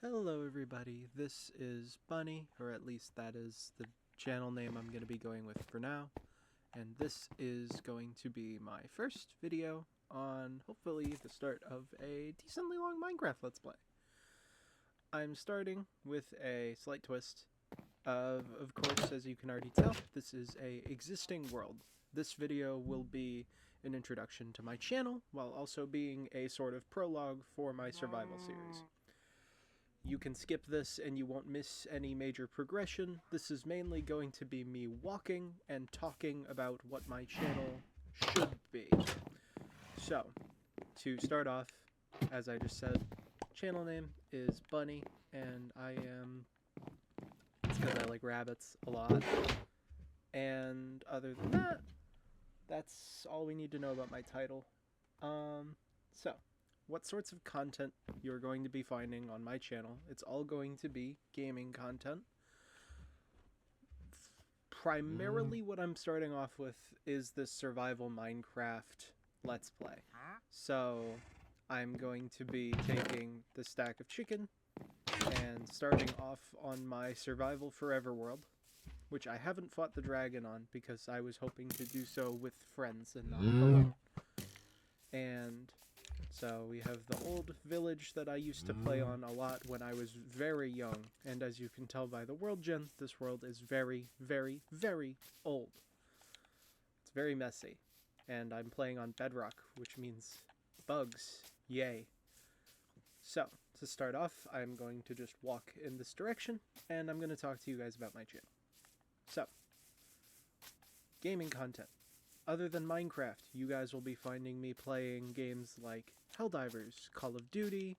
Hello everybody, this is Bunny, or at least that is the channel name I'm going to be going with for now, and this is going to be my first video on hopefully the start of a decently long Minecraft Let's Play. I'm starting with a slight twist. Of course, as you can already tell, this is a existing world. This video will be an introduction to my channel, while also being a sort of prologue for my survival series. You can skip this and you won't miss any major progression. This is mainly going to be me walking and talking about what my channel should be. So, to start off, as I just said, channel name is Bunny, and it's because I like rabbits a lot. And other than that, that's all we need to know about my title. So, what sorts of content you're going to be finding on my channel. It's all going to be gaming content. Primarily what I'm starting off with is this survival Minecraft Let's Play. So I'm going to be taking the stack of chicken and starting off on my survival forever world, which I haven't fought the dragon on because I was hoping to do so with friends and not alone. And so we have the old village that I used to play on a lot when I was very young, and as you can tell by the world gen, this world is very, very, very old. It's very messy, and I'm playing on bedrock, which means bugs. Yay. So, to start off, I'm going to just walk in this direction, and I'm going to talk to you guys about my channel. So, gaming content. Other than Minecraft, you guys will be finding me playing games like Helldivers, Call of Duty,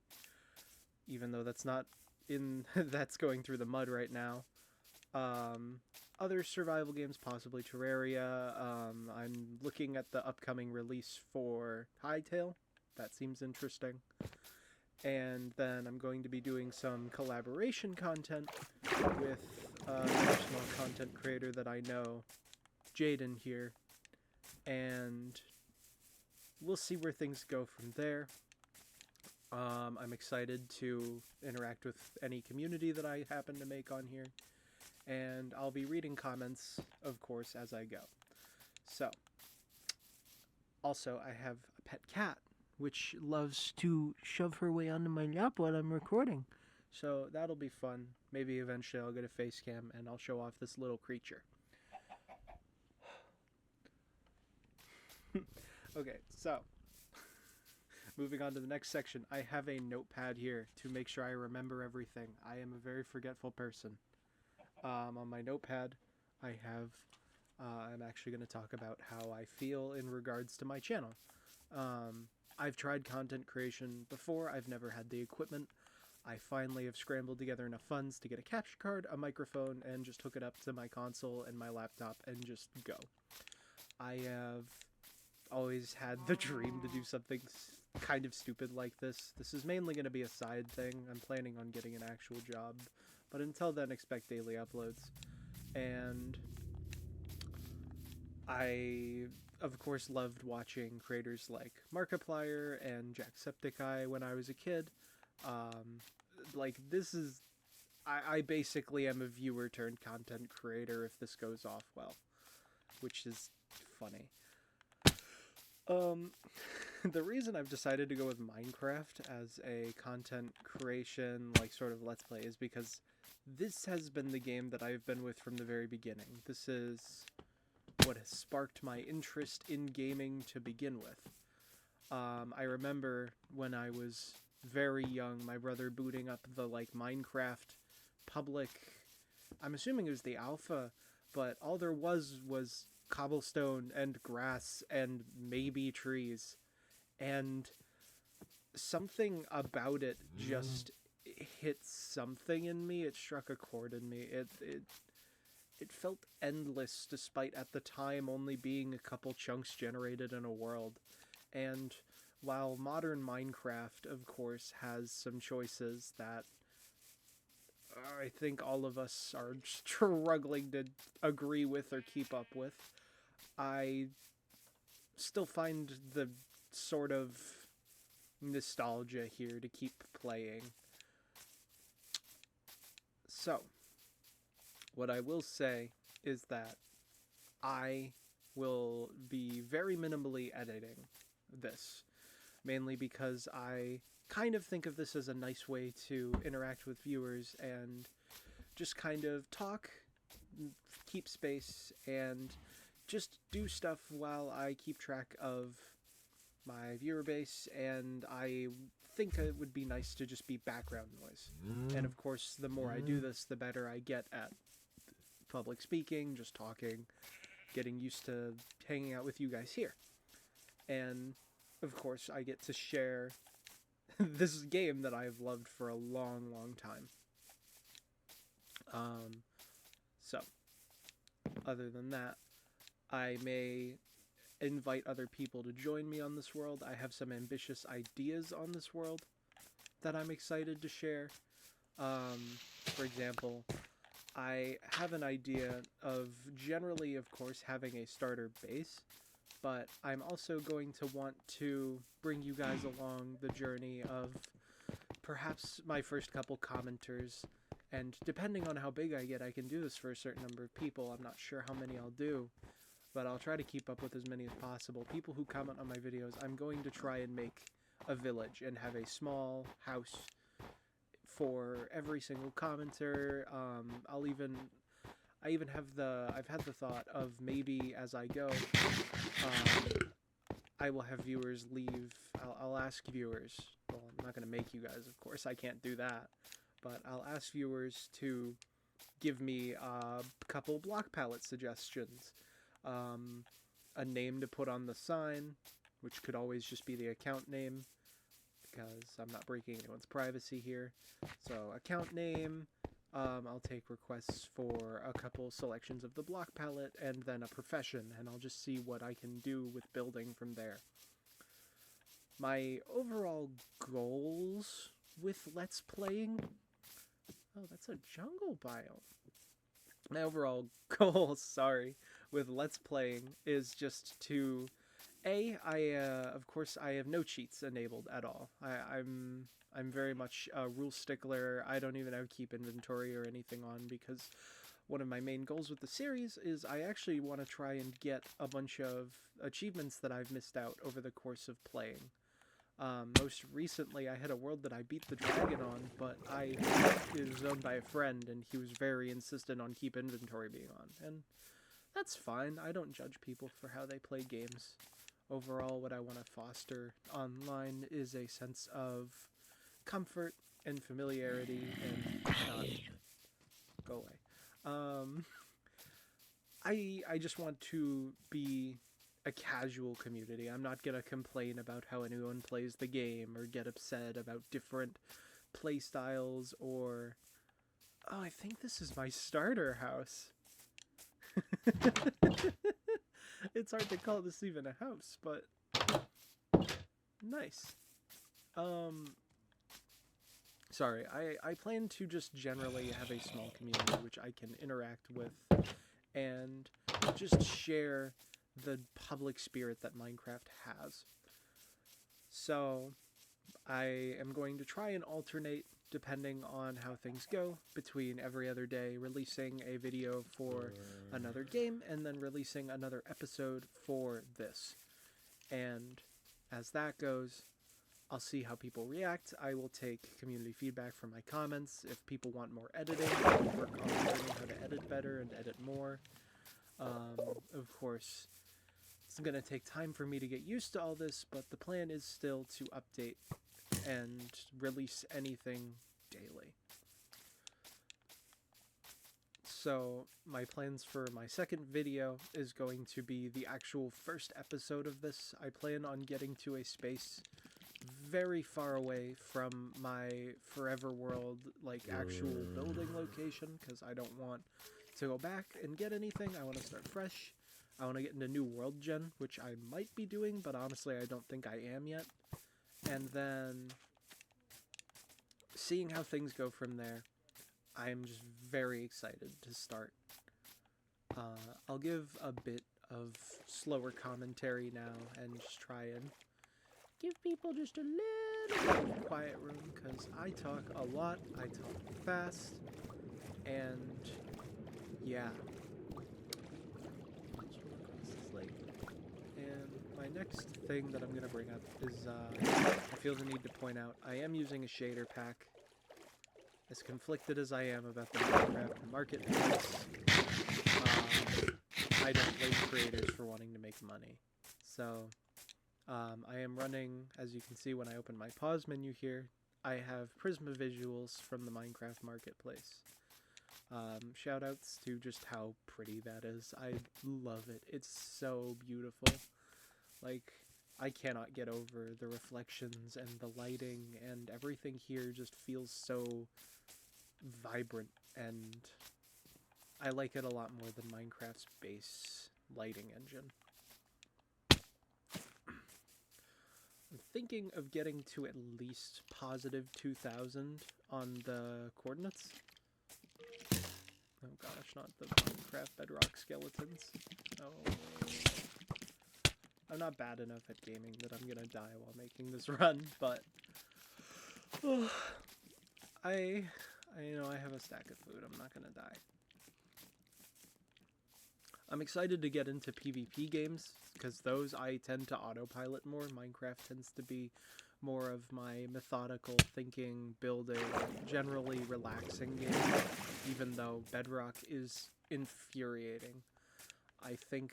even though that's not in that's going through the mud right now. Other survival games, possibly Terraria. I'm looking at the upcoming release for Hytale. That seems interesting. And then I'm going to be doing some collaboration content with a personal content creator that I know, Jaden here. And we'll see where things go from there. I'm excited to interact with any community that I happen to make on here, and I'll be reading comments, of course, as I go. So, also, I have a pet cat, which loves to shove her way onto my lap while I'm recording. So that'll be fun. Maybe eventually I'll get a face cam and I'll show off this little creature. Okay, so moving on to the next section, I have a notepad here to make sure I remember everything. I am a very forgetful person. On my notepad, I have, I'm actually going to talk about how I feel in regards to my channel. I've tried content creation before. I've never had the equipment. I finally have scrambled together enough funds to get a capture card, a microphone, and just hook it up to my console and my laptop and just go. I have always had the dream to do something kind of stupid like this. This is mainly going to be a side thing. I'm planning on getting an actual job, but until then, expect daily uploads. And I, of course, loved watching creators like Markiplier and Jacksepticeye when I was a kid. This is... I basically am a viewer turned content creator if this goes off well, which is funny. The reason I've decided to go with Minecraft as a content creation, sort of Let's Play, is because this has been the game that I've been with from the very beginning. This is what has sparked my interest in gaming to begin with. I remember when I was very young, my brother booting up the, Minecraft public... I'm assuming it was the alpha, but all there was cobblestone and grass and maybe trees, and something about it just hit something in me. It struck a chord in me. It felt endless, despite at the time only being a couple chunks generated in a world. And while modern Minecraft, of course, has some choices that I think all of us are struggling to agree with or keep up with, I still find the sort of nostalgia here to keep playing. So, what I will say is that I will be very minimally editing this, mainly because I kind of think of this as a nice way to interact with viewers and just kind of talk, keep space, and just do stuff while I keep track of my viewer base, and I think it would be nice to just be background noise. And of course, the more I do this, the better I get at public speaking, just talking, getting used to hanging out with you guys here. And of course, I get to share this game that I've loved for a long, long time. So, other than that, I may invite other people to join me on this world. I have some ambitious ideas on this world that I'm excited to share. For example, I have an idea of generally, of course, having a starter base, but I'm also going to want to bring you guys along the journey of perhaps my first couple commenters, and depending on how big I get, I can do this for a certain number of people. I'm not sure how many I'll do, but I'll try to keep up with as many as possible. People who comment on my videos, I'm going to try and make a village and have a small house for every single commenter. I've had the thought of maybe as I go, I will have viewers leave. I'll ask viewers. Well, I'm not going to make you guys, of course. I can't do that. But I'll ask viewers to give me a couple block palette suggestions. A name to put on the sign, which could always just be the account name, because I'm not breaking anyone's privacy here. So, account name, I'll take requests for a couple selections of the block palette, and then a profession, and I'll just see what I can do with building from there. My overall goals with Let's Playing... Oh, that's a jungle biome. My overall goal, with Let's Playing is just to... of course, I have no cheats enabled at all. I'm very much a rule stickler. I don't even have keep inventory or anything on, because one of my main goals with the series is I actually want to try and get a bunch of achievements that I've missed out over the course of playing. Most recently, I had a world that I beat the dragon on, but it was owned by a friend, and he was very insistent on keep inventory being on. And that's fine. I don't judge people for how they play games. Overall, what I want to foster online is a sense of comfort and familiarity, and not go away. I just want to be a casual community. I'm not gonna complain about how anyone plays the game or get upset about different play styles or... Oh, I think this is my starter house. It's hard to call this even a house, but nice. Sorry, I plan to just generally have a small community which I can interact with and just share the public spirit that Minecraft has. So, I am going to try and alternate, depending on how things go, between every other day releasing a video for another game and then releasing another episode for this. And as that goes, I'll see how people react. I will take community feedback from my comments. If people want more editing, I'll work on learning how to edit better and edit more. Of course, it's going to take time for me to get used to all this, but the plan is still to update and release anything daily. So my plans for my second video is going to be the actual first episode of this. I plan on getting to a space very far away from my forever world, like actual building location, because I don't want to go back and get anything. I want to start fresh. I want to get into new world gen, which I might be doing, but honestly I don't think I am yet. And then seeing how things go from there, I'm just very excited to start. I'll give a bit of slower commentary now and just try and give people just a little bit of quiet room, because I talk a lot, I talk fast, And yeah, just wanna cross this lake. And my next thing that I'm gonna bring up is I feel the need to point out I am using a shader pack. As conflicted as I am about the Minecraft marketplace, I don't blame creators for wanting to make money. So I am running, as you can see when I open my pause menu here, I have Prisma visuals from the Minecraft marketplace. Shoutouts to just how pretty that is. I love it. It's so beautiful. Like, I cannot get over the reflections and the lighting, and everything here just feels so vibrant, and I like it a lot more than Minecraft's base lighting engine. I'm thinking of getting to at least positive 2,000 on the coordinates. Oh gosh, not the Minecraft bedrock skeletons. Oh. I'm not bad enough at gaming that I'm gonna die while making this run, but I know I have a stack of food. I'm not gonna die. I'm excited to get into PvP games, because those I tend to autopilot more. Minecraft tends to be more of my methodical thinking, building, generally relaxing game, even though Bedrock is infuriating. I think,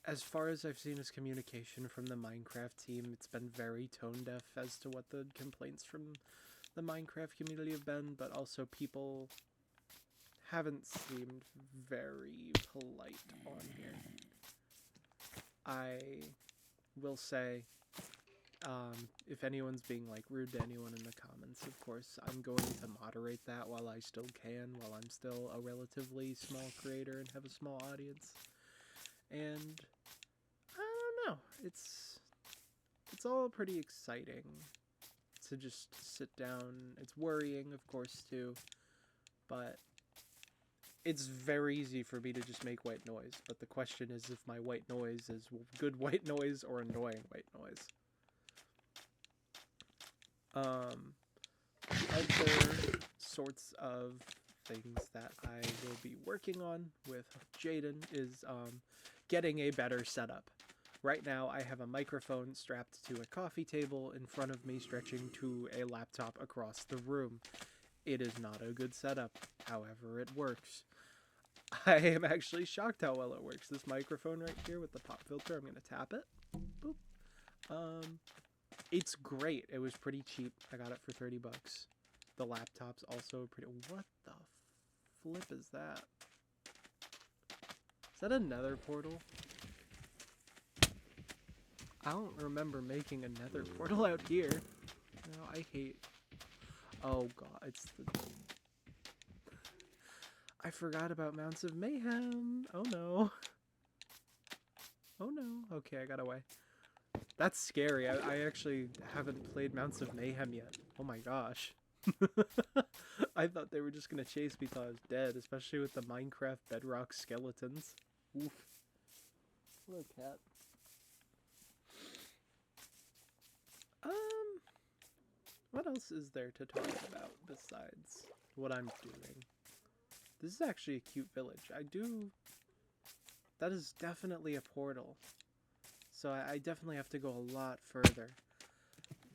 as far as I've seen as communication from the Minecraft team, it's been very tone deaf as to what the complaints from the Minecraft community have been, but also people haven't seemed very polite on here. I will say, if anyone's being like rude to anyone in the comments, of course, I'm going to moderate that while I still can, while I'm still a relatively small creator and have a small audience. And I don't know, it's all pretty exciting to just sit down. It's worrying, of course, too, but it's very easy for me to just make white noise. But the question is if my white noise is good white noise or annoying white noise. Other sorts of things that I will be working on with Jaden is getting a better setup. Right now I have a microphone strapped to a coffee table in front of me, stretching to a laptop across the room. It is not a good setup, however it works. I am actually shocked how well it works. This microphone right here with the pop filter, I'm going to tap it. Boop. It's great. It was pretty cheap. I got it for 30 bucks. The laptop's also pretty... What the flip is that? Is that a nether portal? I don't remember making a nether portal out here. No, I hate... Oh god, it's the... I forgot about Mounts of Mayhem. Oh no. Oh no. Okay, I got away. That's scary. I actually haven't played Mounts of Mayhem yet. Oh my gosh. I thought they were just gonna chase me till I was dead, especially with the Minecraft bedrock skeletons. Oof. Hello, cat. What else is there to talk about besides what I'm doing? This is actually a cute village. That is definitely a portal. So I definitely have to go a lot further.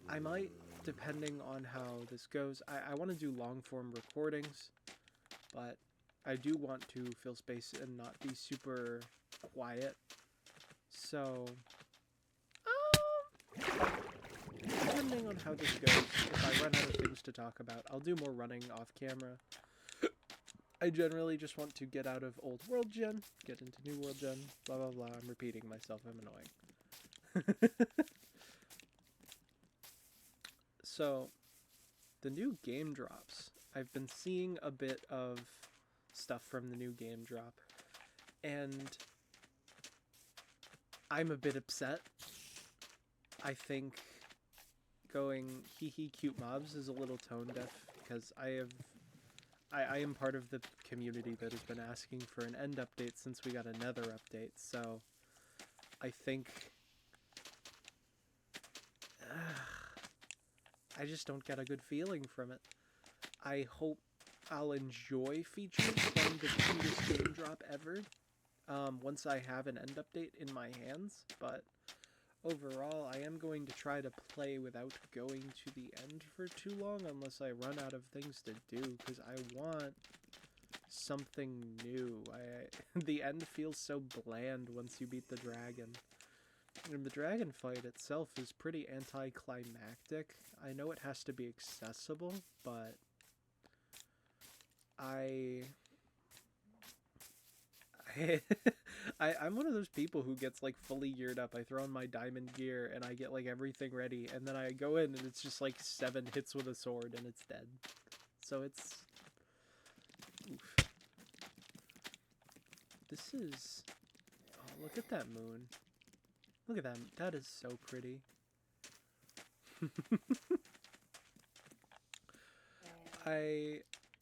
I might, depending on how this goes, I want to do long form recordings, but I do want to fill space and not be super quiet. So, depending on how this goes, if I run out of things to talk about, I'll do more running off camera. I generally just want to get out of old world gen, get into new world gen, blah blah blah. I'm repeating myself, I'm annoying. So, the new game drops. I've been seeing a bit of stuff from the new game drop, and I'm a bit upset. I think going hee hee cute mobs is a little tone deaf, because I am part of the community that has been asking for an end update since we got a nether update, so I think I just don't get a good feeling from it. I hope I'll enjoy features from the cutest game drop ever once I have an end update in my hands, but overall I am going to try to play without going to the end for too long unless I run out of things to do, because I want something new. The end feels so bland once you beat the dragon. And the dragon fight itself is pretty anticlimactic. I know it has to be accessible, but I'm one of those people who gets like fully geared up. I throw on my diamond gear and I get like everything ready, and then I go in and it's just like 7 hits with a sword and it's dead. So it's... Oof. This is... Oh, look at that moon. Look at that. That is so pretty.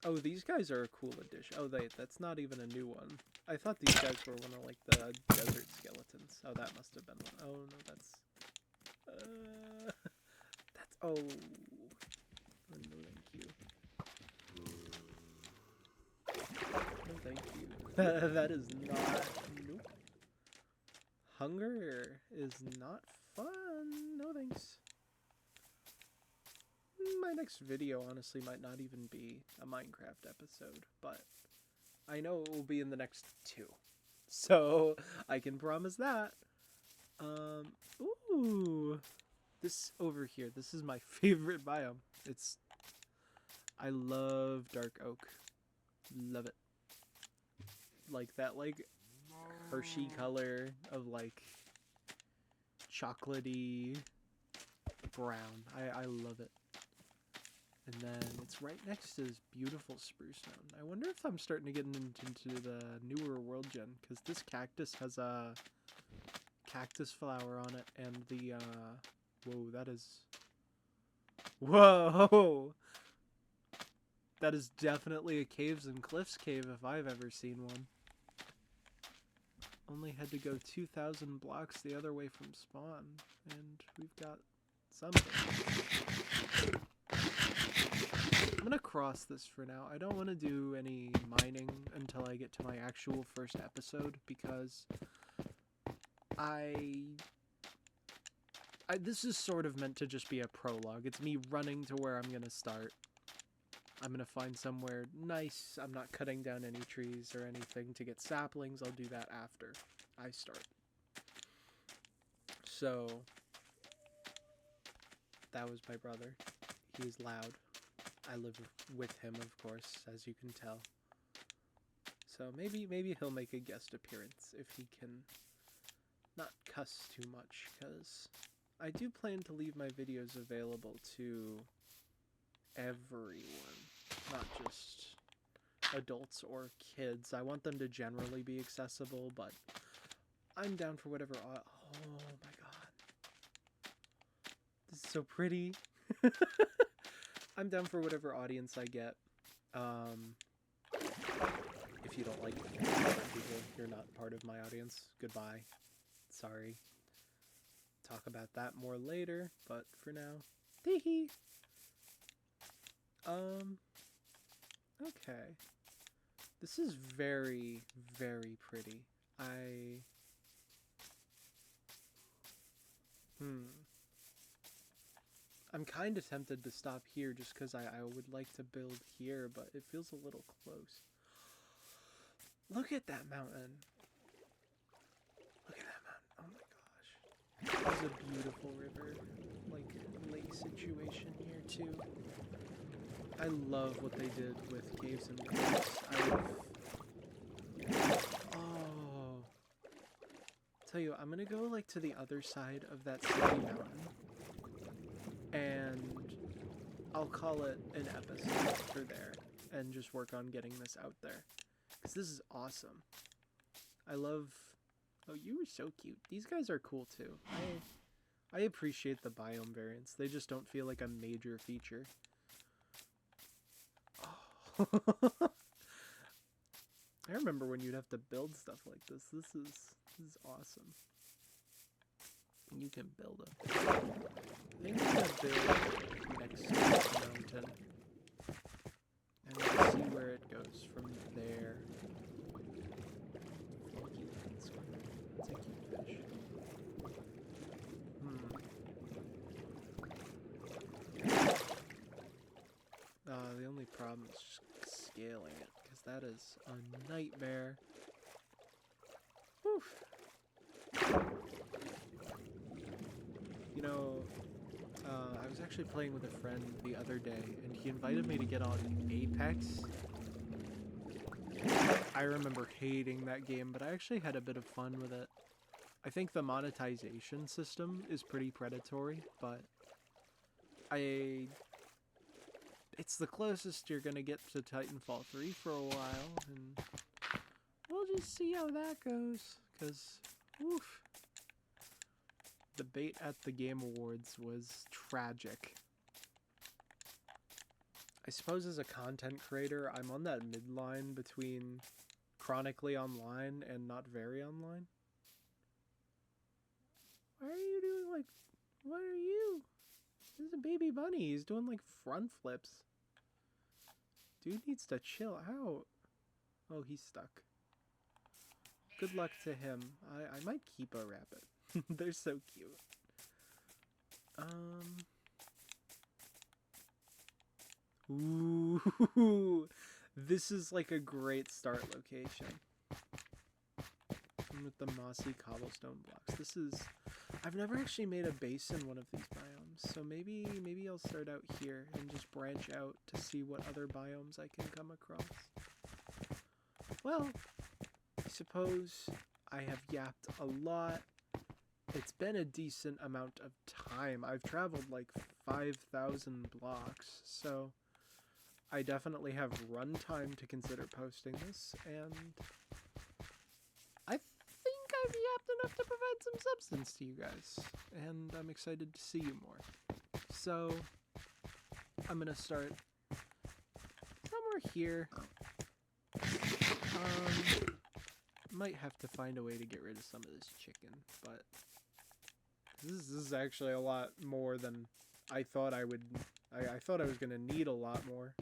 Oh, these guys are a cool addition. Oh, that's not even a new one. I thought these guys were one of, like, the desert skeletons. Oh, that must have been one. Oh, no, that's... Oh... Oh, no, thank you. No, thank you. That is not... Nope. Hunger is not fun. No, thanks. My next video, honestly, might not even be a Minecraft episode, but I know it will be in the next 2. So, I can promise that. Ooh. This over here, this is my favorite biome. I love dark oak. Love it. Like that, like, Hershey color of, like, chocolatey brown. I love it. And then it's right next to this beautiful spruce mountain. I wonder if I'm starting to get into the newer world gen, because this cactus has a cactus flower on it, and the, whoa, that is... Whoa! That is definitely a Caves and Cliffs cave if I've ever seen one. Only had to go 2,000 blocks the other way from spawn, and we've got something. I'm gonna cross this for now. I don't want to do any mining until I get to my actual first episode, because this is sort of meant to just be a prologue. It's me running to where I'm gonna start. I'm gonna find somewhere nice. I'm not cutting down any trees or anything to get saplings. I'll do that after I start. So, that was my brother. He is loud. I live with him, of course, as you can tell. So maybe he'll make a guest appearance if he can not cuss too much, because I do plan to leave my videos available to everyone, not just adults or kids. I want them to generally be accessible, but I'm down for whatever. Oh my god, this is so pretty. I'm down for whatever audience I get. If you don't like people, you're not part of my audience. Goodbye. Sorry. Talk about that more later, but for now, teehee. Okay. This is very, very pretty. I'm kind of tempted to stop here just because I would like to build here, but it feels a little close. Look at that mountain. Look at that mountain. Oh my gosh. There's a beautiful river, like, lake situation here too. I love what they did with caves and cliffs. Oh. Tell you what, I'm gonna go like to the other side of that city mountain, and I'll call it an episode for there, and just work on getting this out there, because this is awesome. I love... Oh, you were so cute. These guys are cool too. I appreciate the biome variants. They just don't feel like a major feature. Oh. I remember when you'd have to build stuff like this. This is awesome. You can build a... I think I'm gonna build next to the mountain. And we'll see where only problem is just scaling it, because that is a nightmare. Whew. You know, I was actually playing with a friend the other day, and he invited me to get on Apex. I remember hating that game, but I actually had a bit of fun with it. I think the monetization system is pretty predatory, but it's the closest you're gonna get to Titanfall 3 for a while, and we'll just see how that goes, because, oof. The bait at the Game Awards was tragic. I suppose as a content creator, I'm on that midline between chronically online and not very online. Why are you doing, like, what are you? This is a baby bunny. He's doing, like, front flips. Dude needs to chill out. Oh, he's stuck. Good luck to him. I might keep a rabbit. They're so cute. Ooh, this is like a great start location. And with the mossy cobblestone blocks. This is... I've never actually made a base in one of these biomes, so maybe I'll start out here and just branch out to see what other biomes I can come across. Well, I suppose I have yapped a lot. It's been a decent amount of time. I've traveled like 5,000 blocks, so I definitely have runtime to consider posting this, and I think I've yapped enough to provide some substance to you guys, and I'm excited to see you more. So, I'm gonna start somewhere here. Might have to find a way to get rid of some of this chicken, but this is actually a lot more than I thought I would. I thought I was gonna need a lot more,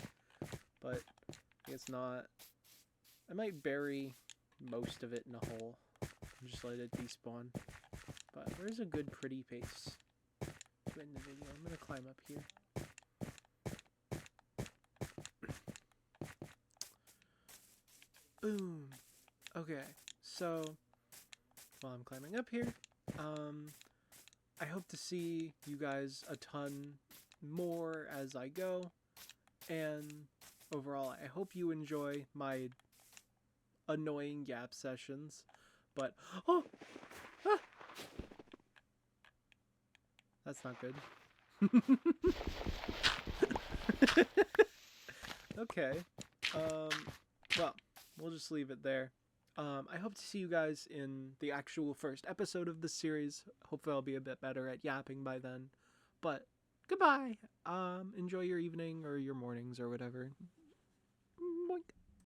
but it's not. I might bury most of it in a hole and just let it despawn. But where's a good pretty pace to end the video? I'm gonna climb up here. Boom. Okay, so while I'm climbing up here, I hope to see you guys a ton more as I go, and overall, I hope you enjoy my annoying gap sessions, but oh! Ah! That's not good. Okay, well, we'll just leave it there. I hope to see you guys in the actual first episode of this series. Hopefully I'll be a bit better at yapping by then. But goodbye. Enjoy your evening or your mornings or whatever.